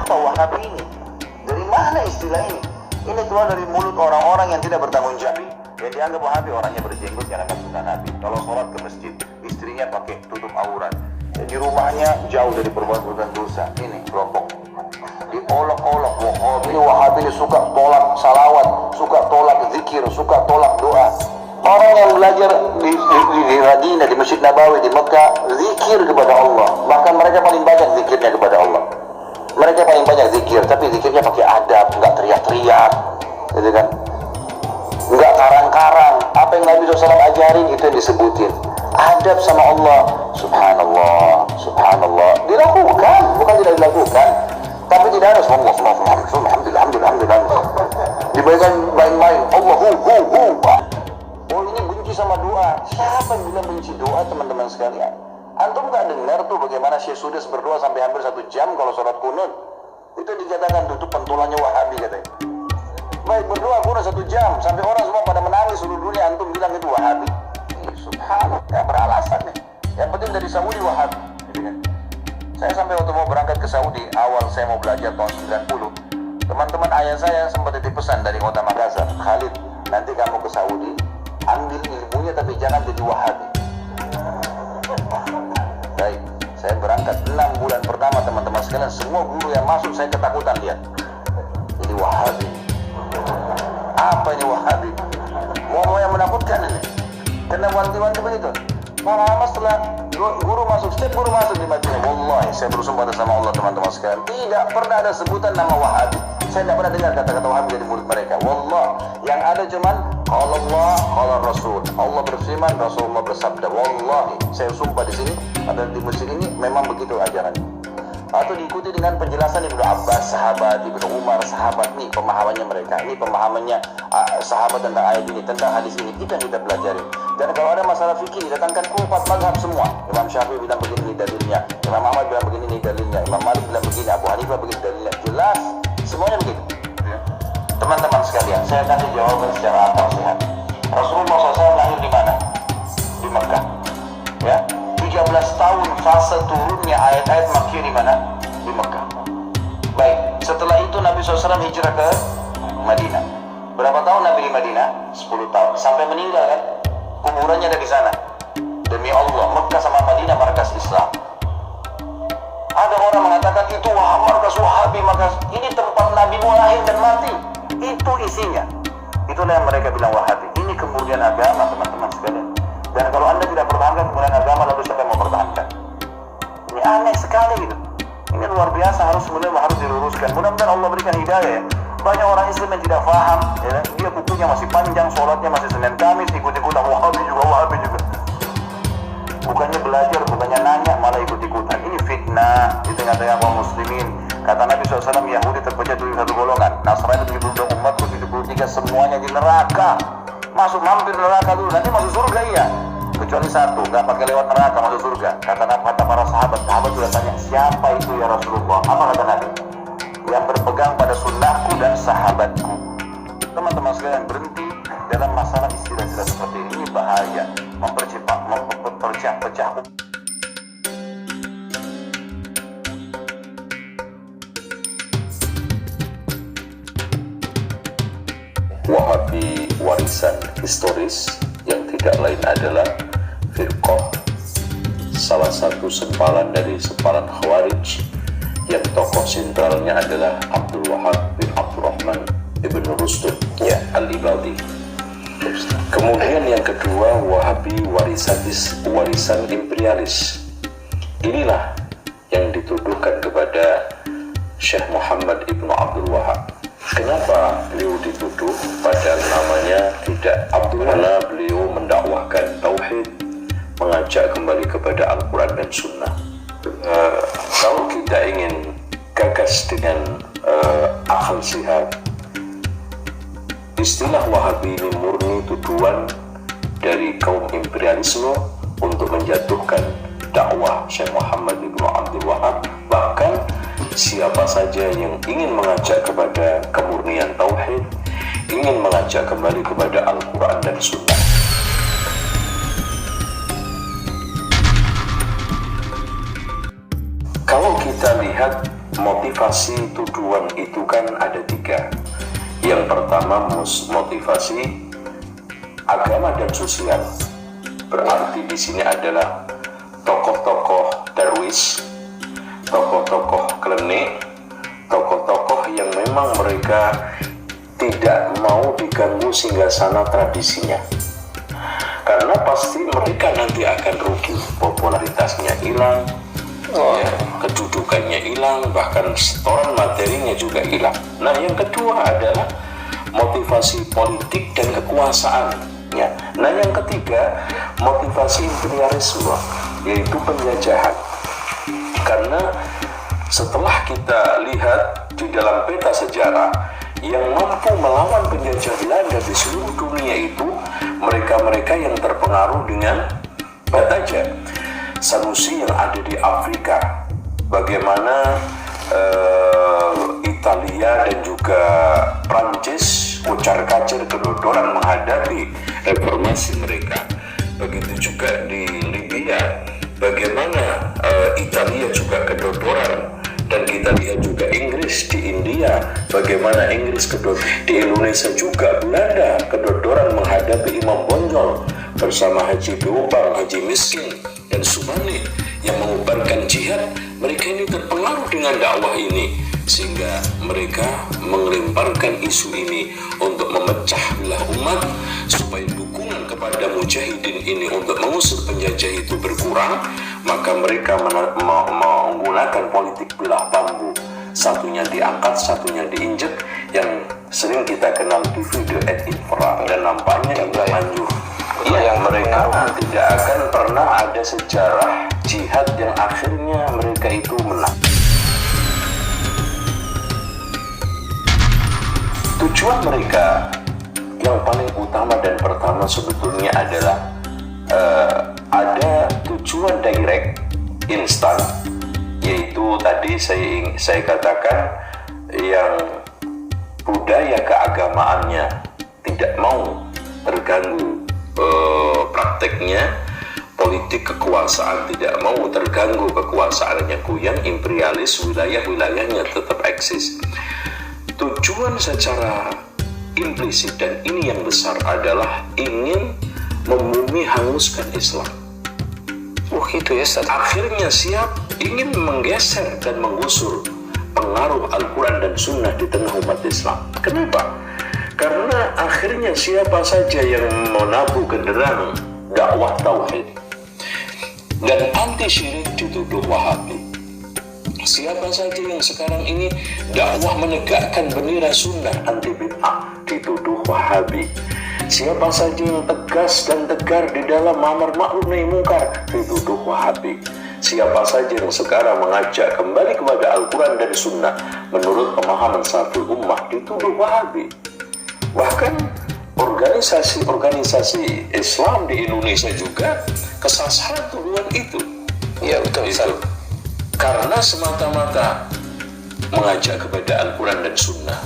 Apa Wahabi ini? Dari mana istilah ini? Ini keluar dari mulut orang-orang yang tidak bertanggung jawab. Yang dianggap Wahabi orangnya berjenggot yang akan sunnah Nabi. Kalau sholat ke masjid, istrinya pakai tutup aurat. Jadi rumahnya jauh dari perbuatan dosa. Ini kelompok diolok-olok. Ini Wahabi ini suka tolak salawat, suka tolak zikir, suka tolak doa. Orang yang belajar di Madinah, di Masjid Nabawi, di Mekah, zikir kepada Allah. Bahkan mereka paling banyak zikirnya kepada Allah. Mereka paling banyak zikir, tapi zikirnya pakai adab, nggak teriak-teriak, gitu kan? Nggak karang-karang. Apa yang Nabi SAW ajarin itu yang disebutin. Adab sama Allah, subhanallah, subhanallah. Dilakukan, bukan tidak dilakukan. Tapi tidak harus alhamdulillah. Diberikan main-main, Allah hu. Oh ini benci sama doa. Siapa yang bilang benci doa, teman-teman sekalian? Antum gak dengar tuh bagaimana Syekh Sudes berdoa sampai hampir 1 jam kalau sholat kunut? Itu dikatakan tutup pentulannya Wahabi katanya. Baik, berdoa kunut 1 jam sampai orang semua pada menangis seluruh dunia, antum bilang itu Wahabi. Subhanallah, gak beralasan nih. Yang penting dari Saudi Wahabi, gitu kan? Saya sampai waktu mau berangkat ke Saudi, awal saya mau belajar tahun 90, teman-teman ayah saya sempat titip pesan dari kota Makassar, Khalid, nanti kamu ke Saudi, ambil ilmunya tapi jangan jadi Wahabi. Baik, saya berangkat 6 bulan pertama, teman-teman sekalian, semua guru yang masuk saya ketakutan lihat. Ini Wahabi. Apa ini Wahabi? Mau yang menakutkan ini. Karena wanti-wanti begitu. Lama setelah guru masuk, setiap guru masuk di Madinah, wallahi saya bersumpah atas nama Allah, teman-teman sekalian, tidak pernah ada sebutan nama Wahabi. Saya tidak pernah dengar kata-kata Wahabi dari mulut mereka. Wallah, yang ada cuman Allah, Allah Rasul. Allah berfirman, Rasulullah bersabda. Wallahi, saya sumpah di sini, ada di masjid ini memang begitu ajarannya. Atau diikuti dengan penjelasan Ibnu Abbas, sahabat, Ibnu Umar, sahabat. Nih pemahamannya mereka, ini pemahamannya sahabat tentang ayat ini, tentang hadis ini. Itu yang kita pelajari. Dan kalau ada masalah fikih, datangkan 4 mazhab semua. Imam Syafi'i bilang begini dalilnya, Imam Ahmad bilang begini dalilnya, Imam Malik bilang begini, Abu Hanifah begini dalilnya. Jelas, semuanya begitu. Teman-teman sekalian, saya kasih jawaban secara akal sehat. Rasulullah SAW lahir di mana? Di Mekah. Ya, 13 tahun fase turunnya ayat-ayat Makkiyah di mana? Di Mekah. Baik, setelah itu Nabi SAW hijrah ke Madinah. Berapa tahun Nabi di Madinah? 10 tahun. Sampai meninggal kan? Kuburannya ada di sana. Demi Allah, Mekah sama Madinah markas Islam. Ada orang mengatakan itu markas Wahabi, markas ini tempat Nabi lahir dan mati. Itu isinya. Itulah yang mereka bilang Wahabi. Ini kemudian agama, teman-teman sekalian. Dan kalau anda tidak pertahankan kemudian agama, lalu siapa yang mau pertahankan? Ini aneh sekali gitu. Ini luar biasa, harus diluruskan. Mudah-mudahan Allah berikan hidayah ya. Banyak orang Islam yang tidak paham, ya. Dia bukunya masih panjang, sholatnya masih Senin Kamis, ikut-ikutan Wahabi juga. Bukannya belajar, bukannya nanya, malah ikut-ikutan. Ini fitnah di tengah-tengah kaum muslimin. Kata Nabi SAW, Yahudi terpecah jadi 1 golongan, Nasrani 72 umatku 73, semuanya di neraka. Masuk mampir neraka dulu, nanti masuk surga iya. Kecuali 1, gak pakai lewat neraka masuk surga. Kata para sahabat sudah tanya, siapa itu ya Rasulullah? Apa kata Nabi? Yang berpegang pada sunnahku dan sahabatku. Teman-teman sekalian, berhenti dalam masalah istilah-istilah seperti ini bahaya, memperpecah-pecah. Wahabi warisan historis yang tidak lain adalah firqah, salah satu sempalan dari sempalan Khawarij yang tokoh sentralnya adalah Abdul Wahab bin Abdurrahman ibn Rustum al-Ibadi. Kemudian yang kedua, Wahabi warisan imperialis. Inilah yang dituduhkan kepada Syekh Muhammad ibn Abdul Wahab. Kenapa beliau dituduh padahal namanya tidak Abdul? Karena beliau mendakwahkan tauhid, mengajak kembali kepada Al-Quran dan Sunnah. Kalau kita ingin gagas dengan akal sehat, istilah Wahabi ini murni tuduhan dari kaum imperialisme untuk menjatuhkan dakwah Syekh Muhammad ibn Abdul Wahab. Bahkan siapa saja yang ingin mengajak kepada kemurnian tauhid, ingin mengajak kembali kepada Al-Quran dan Sunnah. Kalau kita lihat motivasi tuduhan itu kan ada 3. Yang pertama motivasi agama dan sosial. Berarti di sini adalah tokoh-tokoh darwis, tokoh-tokoh klenik, tokoh-tokoh yang memang mereka tidak mau diganggu singgasana tradisinya. Karena pasti mereka nanti akan rugi, popularitasnya hilang, ya, kedudukannya hilang, bahkan setoran materinya juga hilang. Nah, yang kedua adalah motivasi politik dan kekuasaannya. Nah, yang ketiga motivasi imperialisme, yaitu penjajahan. Karena setelah kita lihat di dalam peta sejarah, yang mampu melawan penjajah Belanda di seluruh dunia itu mereka-mereka yang terpengaruh dengan Bataja. Sanusi yang ada di Afrika, bagaimana Italia dan juga Prancis ucar-kacir kedodoran menghadapi reformasi mereka. Begitu juga di Libya, bagaimana Italia juga kedodoran. Dan kita lihat juga Inggris di India, bagaimana Inggris kedodoran. Di Indonesia juga Belanda kedodoran menghadapi Imam Bonjol bersama Haji Beubang, Haji Miskin, dan Subani yang mengubarkan jihad. Mereka ini terpengaruh dengan dakwah ini, sehingga mereka melemparkan isu ini untuk memecah belah umat, supaya dukungan kepada mujahidin ini untuk mengusir penjajah itu berkurang. Maka mereka menggunakan politik belah bambu, satunya diangkat, satunya diinjek, yang sering kita kenal divide et impera, dan nampaknya juga manjur. Yang mereka tidak akan pernah ada sejarah jihad yang akhirnya mereka itu menang. Tujuan mereka yang paling utama dan pertama sebetulnya adalah ada tujuan direct, instan, yaitu tadi saya katakan yang budaya keagamaannya tidak mau terganggu, prakteknya politik kekuasaan tidak mau terganggu, kekuasaannya goyang, imperialis, wilayah-wilayahnya tetap eksis. Tujuan secara implisit dan ini yang besar adalah ingin membumi hanguskan Islam. Itu ya, Ustaz. Akhirnya siap ingin menggeser dan menggusur pengaruh Al-Quran dan Sunnah di tengah umat Islam. Kenapa? Karena akhirnya siapa saja yang menabuh genderang dakwah tauhid dan anti syirik dituduh Wahabi. Siapa saja yang sekarang ini dakwah menegakkan bendera Sunnah anti bid'ah dituduh Wahabi. Siapa saja yang tegas dan tegar di dalam amar ma'ruf nahi mungkar dituduh Wahabi. Siapa saja yang sekarang mengajak kembali kepada Al-Quran dan Sunnah menurut pemahaman satu ummah dituduh Wahabi. Bahkan organisasi-organisasi Islam di Indonesia juga kesasar tuduhan itu. Ya betul itu. Karena semata-mata mengajak kepada Al-Quran dan Sunnah.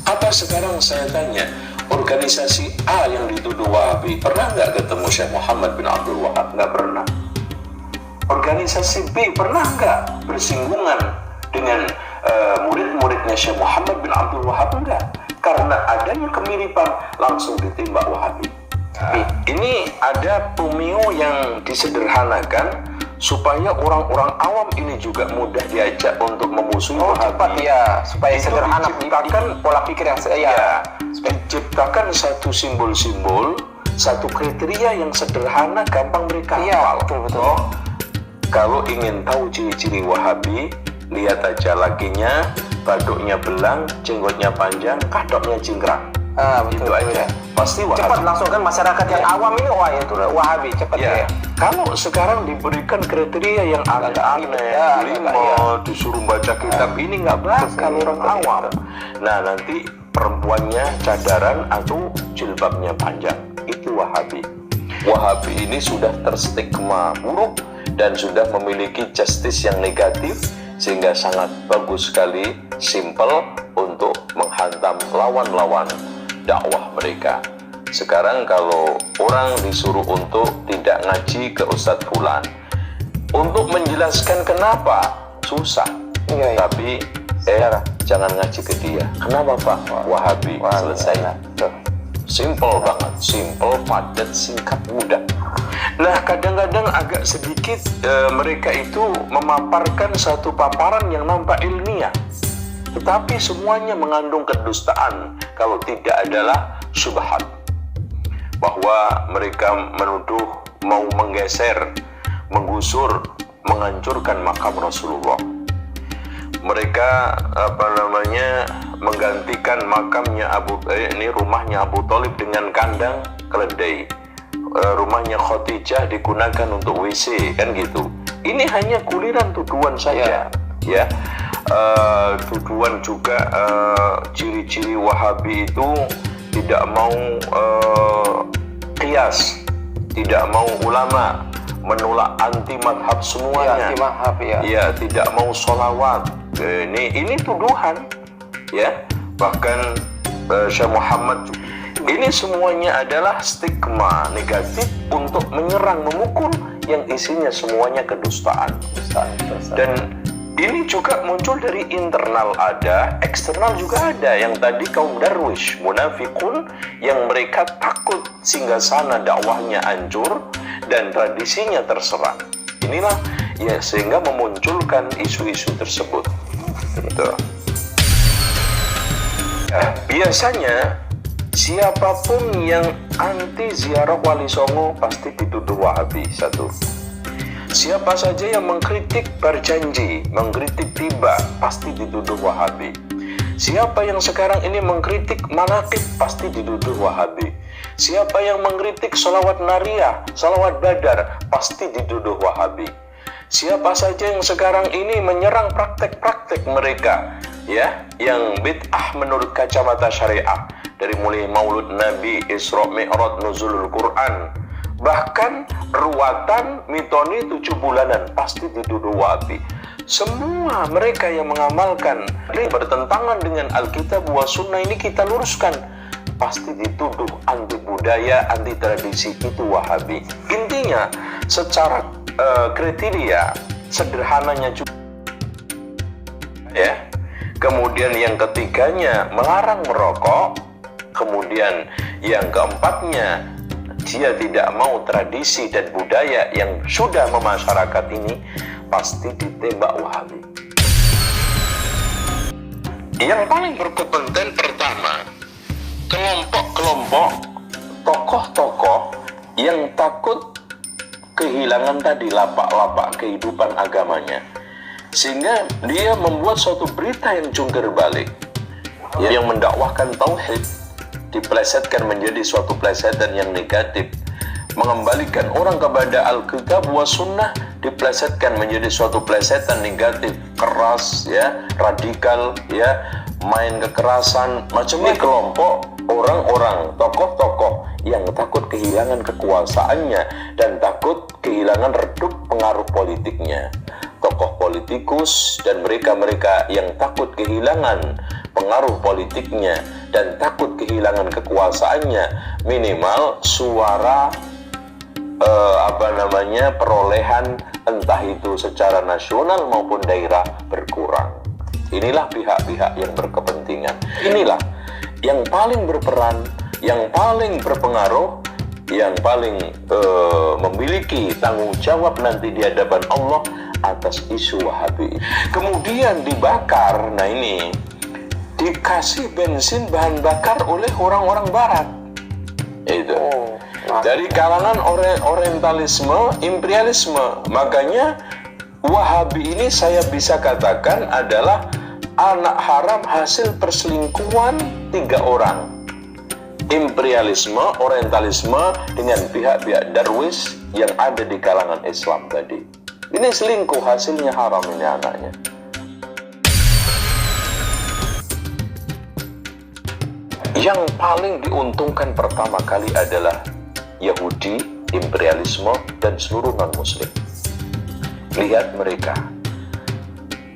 Apa sekarang saya tanya, organisasi A yang dituduh Wahabi pernah nggak ketemu Syekh Muhammad bin Abdul Wahab? Nggak pernah. Organisasi B pernah nggak bersinggungan dengan murid-muridnya Syekh Muhammad bin Abdul Wahab? Enggak. Karena adanya kemiripan langsung ditembak Wahabi. Ini ada pemiu yang disederhanakan supaya orang-orang awam ini juga mudah diajak untuk memusuhi Wahabi. Ya, supaya itu sederhana diciptakan pola pikir yang diciptakan satu simbol-simbol, satu kriteria yang sederhana, gampang mereka hafal. Betul. Kalau ingin tahu ciri-ciri Wahabi, lihat aja lakinya, baduknya belang, jenggotnya panjang, kadoknya cingkrang. Betul, itu aja. Pasti Wahabi. Cepat langsung kan masyarakat yang awam ini, wah itu Wahabi cepat ya. Kalau sekarang diberikan kriteria yang agak aneh, disuruh baca kitab ini nggak bakal orang awam. Nah nanti perempuannya cadaran atau jilbabnya panjang, itu Wahabi. Wahabi ini sudah terstigma buruk dan sudah memiliki justice yang negatif, sehingga sangat bagus sekali, simple untuk menghantam lawan-lawan dakwah mereka. Sekarang kalau orang disuruh untuk tidak ngaji ke Ustadz Fulan, untuk menjelaskan kenapa susah. Iya, iya. Tapi jangan ngaji ke dia. Kenapa Pak? Wahabi. Selesai. Simple banget, simple, padat, singkat, mudah. Nah, kadang-kadang agak sedikit mereka itu memaparkan satu paparan yang nampak ilmiah, tetapi semuanya mengandung kedustaan kalau tidak adalah syubhat. Bahwa mereka menuduh mau menggeser, menggusur, menghancurkan makam Rasulullah. Mereka menggantikan makamnya rumahnya Abu Thalib dengan kandang keledai. Rumahnya Khadijah digunakan untuk WC, kan gitu. Ini hanya kuliran tuduhan saja, ya. Tuduhan juga ciri-ciri Wahabi itu tidak mau qiyas, tidak mau ulama, menolak anti madhab semuanya. Anti madhab, ya, tidak mau sholawat. Ini tuduhan, ya. Bahkan Syekh Muhammad juga. Ini semuanya adalah stigma negatif untuk menyerang, memukul yang isinya semuanya kedustaan. Dan ini juga muncul dari internal ada, eksternal juga ada. Yang tadi kaum darwish, munafikun, yang mereka takut singgasana dakwahnya hancur dan tradisinya terserang. Inilah ya sehingga memunculkan isu-isu tersebut. Betul. Biasanya siapapun yang anti ziarah Wali Songo pasti dituduh Wahabi. Satu. Siapa saja yang mengkritik berjanji, mengkritik tiba, pasti dituduh Wahabi. Siapa yang sekarang ini mengkritik manaqib, pasti dituduh Wahabi. Siapa yang mengkritik sholawat nariyah, sholawat badar, pasti dituduh Wahabi. Siapa saja yang sekarang ini menyerang praktek-praktek mereka, ya, yang bid'ah menurut kacamata syariah, dari mulai Maulud Nabi, Isra Mi'raj, Nuzulul Quran, bahkan ruwatan mitoni 7 bulanan, pasti dituduh Wahabi. Semua mereka yang mengamalkan bertentangan dengan Alkitab wa Sunnah ini kita luruskan, pasti dituduh anti budaya, anti tradisi, itu Wahabi. Intinya secara kriteria sederhananya juga, ya. Kemudian yang ketiganya melarang merokok. Kemudian yang keempatnya dia tidak mau tradisi dan budaya yang sudah memasyarakat ini, pasti ditembak Wahabi. Yang paling berkompeten pertama, kelompok-kelompok tokoh-tokoh yang takut kehilangan tadi lapak-lapak kehidupan agamanya, sehingga dia membuat suatu berita yang jungkir balik, yang mendakwahkan tauhid diplesetkan menjadi suatu plesetan yang negatif, mengembalikan orang kepada Alkitab wa Sunnah diplesetkan menjadi suatu plesetan negatif, keras, ya, radikal, ya, main kekerasan, macamnya kelompok orang-orang, tokoh-tokoh yang takut kehilangan kekuasaannya dan takut kehilangan redup pengaruh politiknya. Tokoh politikus dan mereka-mereka yang takut kehilangan pengaruh politiknya dan takut kehilangan kekuasaannya, minimal suara perolehan entah itu secara nasional maupun daerah berkurang. Inilah pihak-pihak yang berkepentingan. Inilah yang paling berperan, yang paling berpengaruh, yang paling memiliki tanggung jawab nanti di hadapan Allah atas isu Wahabi. Kemudian dibakar, nah ini dikasih bensin bahan bakar oleh orang-orang Barat. Itu dari kalangan orientalisme, imperialisme. Makanya Wahabi ini saya bisa katakan adalah anak haram hasil perselingkuhan 3 orang. Imperialisme, orientalisme dengan pihak-pihak darwis yang ada di kalangan Islam tadi. Ini selingkuh, hasilnya haram ini anaknya. Yang paling diuntungkan pertama kali adalah Yahudi, imperialisme, dan seluruh non-muslim. Lihat mereka.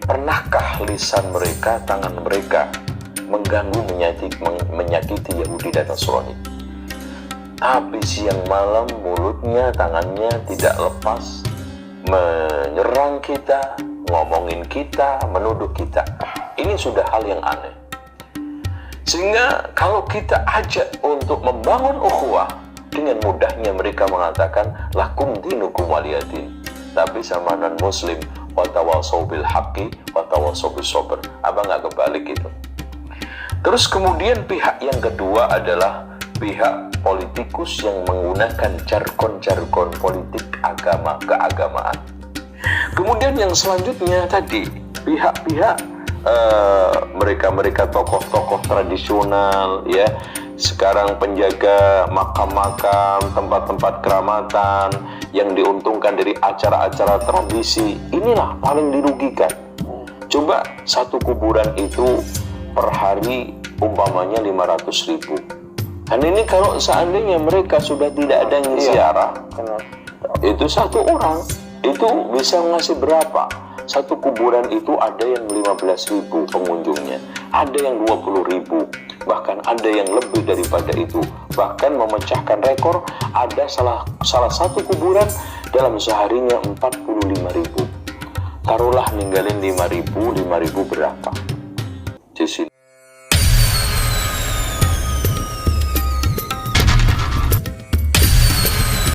Pernahkah lisan mereka, tangan mereka mengganggu, menyakiti Yahudi dan Nasrani? Tapi siang malam mulutnya, tangannya tidak lepas menyerang kita, ngomongin kita, menuduh kita. Ini sudah hal yang aneh. Sehingga kalau kita ajak untuk membangun ukhuwah, dengan mudahnya mereka mengatakan lakum dinukum waliyadin. Tapi sama non muslim, watawasau bil haqqi watawasau bis sabr. Abang nggak kebalik itu. Terus kemudian pihak yang kedua adalah pihak politikus yang menggunakan jargon-jargon politik agama keagamaan. Kemudian yang selanjutnya tadi pihak-pihak mereka tokoh-tokoh tradisional ya, sekarang penjaga makam-makam, tempat-tempat keramatan yang diuntungkan dari acara-acara tradisi, inilah paling dirugikan. Coba satu kuburan itu per hari umpamanya 500.000. Dan ini kalau seandainya mereka sudah tidak ada yang ziarah, itu satu orang itu bisa ngasih berapa? Satu kuburan itu ada yang 15.000 pengunjungnya, ada yang 20.000, bahkan ada yang lebih daripada itu. Bahkan memecahkan rekor, ada salah satu kuburan dalam seharinya 45.000. Taruhlah ninggalin 5.000 berapa? Di sini